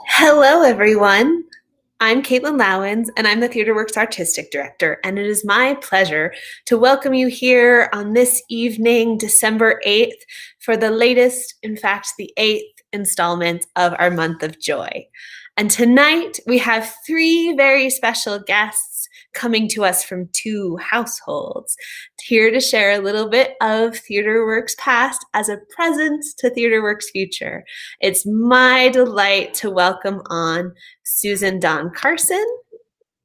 Hello, everyone. I'm Caitlin Lowens, and I'm the Theatreworks Artistic Director, and it is my pleasure to welcome you here on this evening, December 8th, for the latest, in fact, the 8th installment of our Month of Joy. And tonight, we have three very special guests coming to us from two households, here to share a little bit of Theatreworks past as a present to Theatreworks future. It's my delight to welcome on Susan Dawn Carson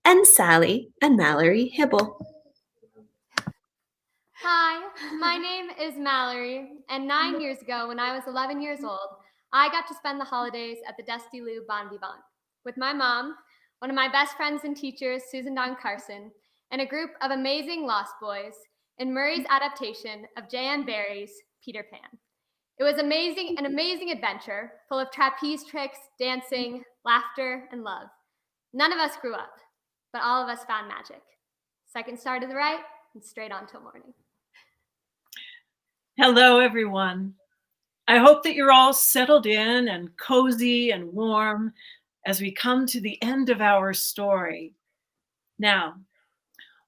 and Sally and Mallory Hybl. Hi, my name is Mallory, and 9 years ago, when I was 11 years old, I got to spend the holidays at the Dusty Lou Bon Vivant with my mom, one of my best friends and teachers, Susan Dawn Carson, and a group of amazing Lost Boys in Murray's adaptation of J.M. Barrie's Peter Pan. It was an amazing adventure, full of trapeze tricks, dancing, laughter, and love. None of us grew up, but all of us found magic. Second star to the right, and straight on till morning. Hello, everyone. I hope that you're all settled in and cozy and warm as we come to the end of our story. Now,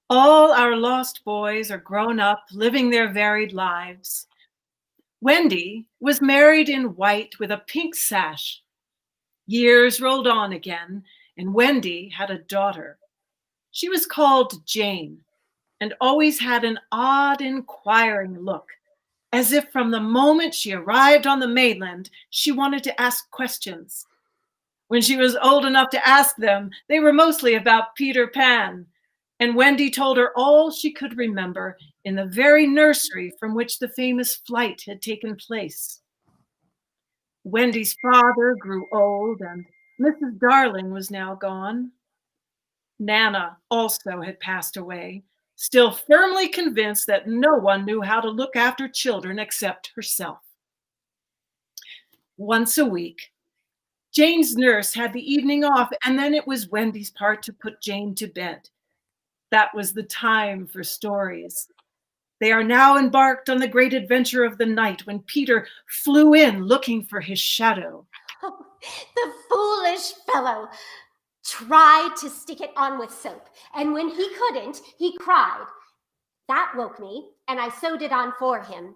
all our lost boys are grown up, living their varied lives. Wendy was married in white with a pink sash. Years rolled on again, and Wendy had a daughter. She was called Jane and always had an odd, inquiring look, as if from the moment she arrived on the mainland, she wanted to ask questions. When she was old enough to ask them, they were mostly about Peter Pan, and Wendy told her all she could remember in the very nursery from which the famous flight had taken place. Wendy's father grew old, and Mrs. Darling was now gone. Nana also had passed away, still firmly convinced that no one knew how to look after children except herself. Once a week, Jane's nurse had the evening off, and then it was Wendy's part to put Jane to bed. That was the time for stories. They are now embarked on the great adventure of the night when Peter flew in looking for his shadow. Oh, the foolish fellow tried to stick it on with soap, and when he couldn't, he cried. That woke me, and I sewed it on for him.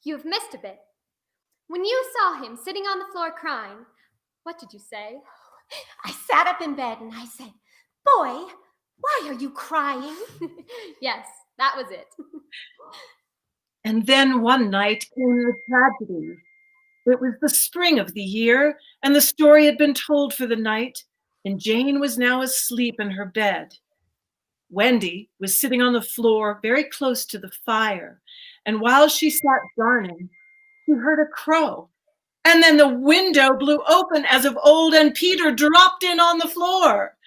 You've missed a bit. When you saw him sitting on the floor crying, what did you say? I sat up in bed and I said, "Boy, why are you crying?" Yes, that was it. And then one night came the tragedy. It was the spring of the year, and the story had been told for the night, and Jane was now asleep in her bed. Wendy was sitting on the floor very close to the fire, and while she sat darning, she heard a crow. And then the window blew open as of old, and Peter dropped in on the floor.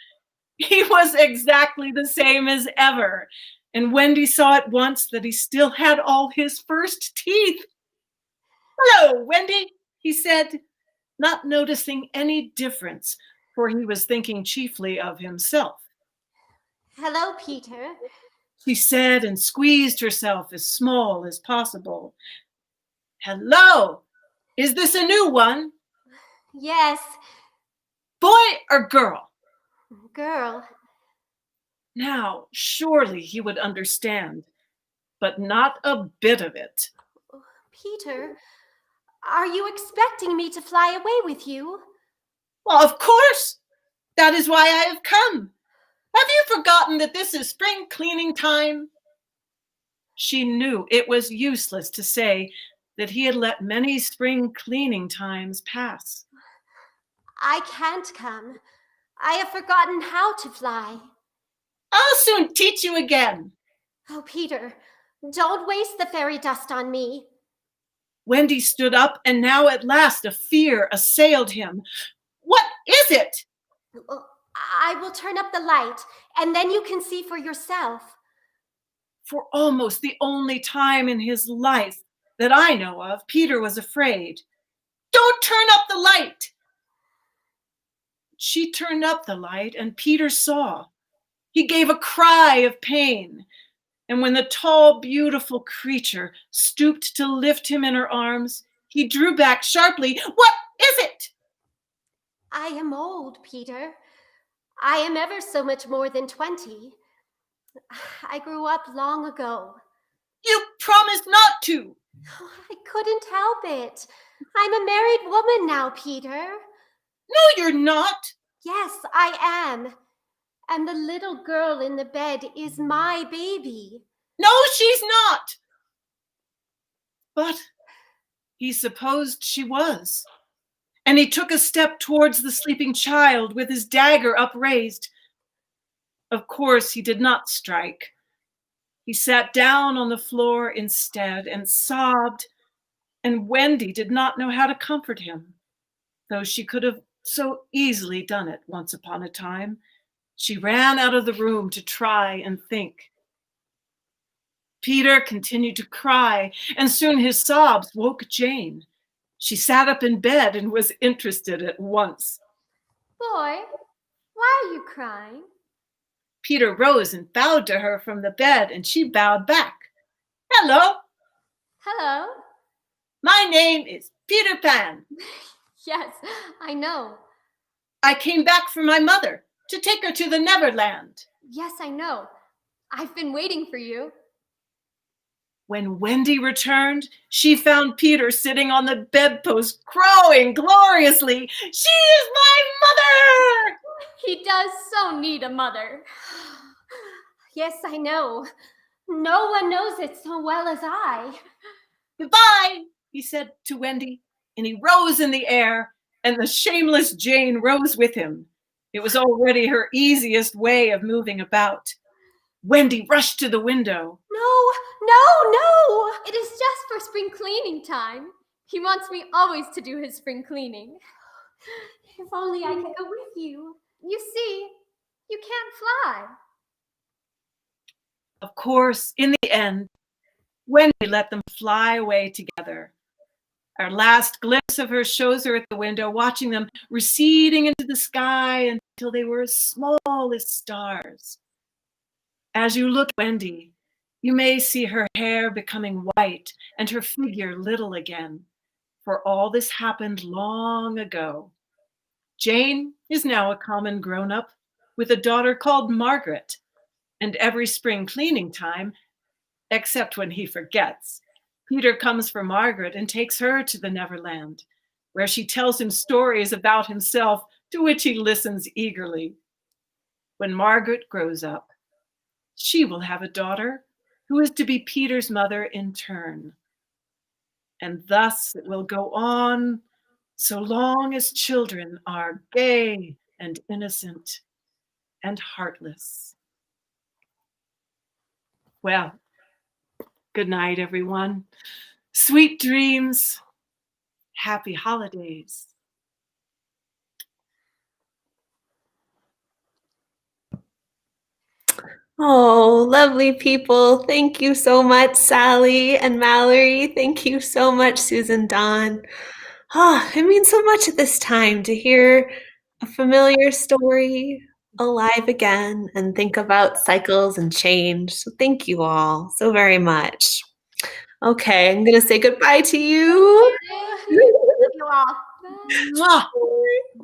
He was exactly the same as ever, and Wendy saw at once that he still had all his first teeth. "Hello, Wendy," he said, not noticing any difference, for he was thinking chiefly of himself. "Hello, Peter," she said, and squeezed herself as small as possible. "Hello, is this a new one?" "Yes." "Boy or girl?" "Girl." Now, surely he would understand, but not a bit of it. "Peter, are you expecting me to fly away with you?" "Well, of course. That is why I have come. Have you forgotten that this is spring cleaning time?" She knew it was useless to say that he had let many spring cleaning times pass. "I can't come. I have forgotten how to fly." "I'll soon teach you again." "Oh, Peter, don't waste the fairy dust on me." Wendy stood up, and now at last a fear assailed him. "What is it?" "I will turn up the light, and then you can see for yourself." For almost the only time in his life that I know of, Peter was afraid. "Don't turn up the light." She turned up the light, and Peter saw. He gave a cry of pain, and when the tall, beautiful creature stooped to lift him in her arms, he drew back sharply. "What is it?" I am old, Peter. I am ever so much more than 20. I grew up long ago. You promised not to. I couldn't help it. I'm a married woman now, Peter. No, you're not. Yes, I am. And the little girl in the bed is my baby. No, she's not. But he supposed she was. And he took a step towards the sleeping child with his dagger upraised. Of course, he did not strike. He sat down on the floor instead and sobbed, and Wendy did not know how to comfort him, though she could have so easily done it once upon a time. She ran out of the room to try and think. Peter continued to cry, and soon his sobs woke Jane. She sat up in bed and was interested at once. Boy, why are you crying? Peter rose and bowed to her from the bed, and she bowed back. Hello. Hello. My name is Peter Pan. Yes, I know. I came back for my mother to take her to the Neverland. Yes, I know. I've been waiting for you. When Wendy returned, she found Peter sitting on the bedpost, crowing gloriously. She is my mother! He does so need a mother. Yes, I know. No one knows it so well as I. Goodbye, he said to Wendy, and he rose in the air, and the shameless Jane rose with him. It was already her easiest way of moving about. Wendy rushed to the window. No! It is just for spring cleaning time. He wants me always to do his spring cleaning. If only I could go with you. You see, you can't fly. Of course, in the end, Wendy let them fly away together. Our last glimpse of her shows her at the window, watching them receding into the sky until they were as small as stars. As you look at Wendy, you may see her hair becoming white and her figure little again, for all this happened long ago. Jane is now a common grown-up with a daughter called Margaret, and every spring cleaning time, except when he forgets, Peter comes for Margaret and takes her to the Neverland, where she tells him stories about himself to which he listens eagerly. When Margaret grows up, she will have a daughter who is to be Peter's mother in turn. And thus it will go on so long as children are gay and innocent and heartless. Well, good night, everyone. Sweet dreams. Happy holidays. Oh, lovely people. Thank you so much, Sally and Mallory. Thank you so much, Susan, Dawn. It means so much at this time to hear a familiar story alive again and think about cycles and change. So thank you all so very much. Okay, I'm going to say goodbye to you. Love you all. Mwah.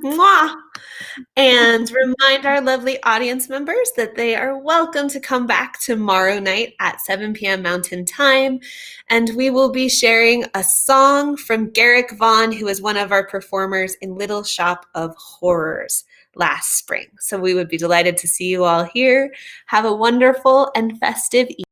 Mwah. And remind our lovely audience members that they are welcome to come back tomorrow night at 7 p.m. Mountain Time. And we will be sharing a song from Garrick Vaughn, who is one of our performers in Little Shop of Horrors last spring. So we would be delighted to see you all here. Have a wonderful and festive evening.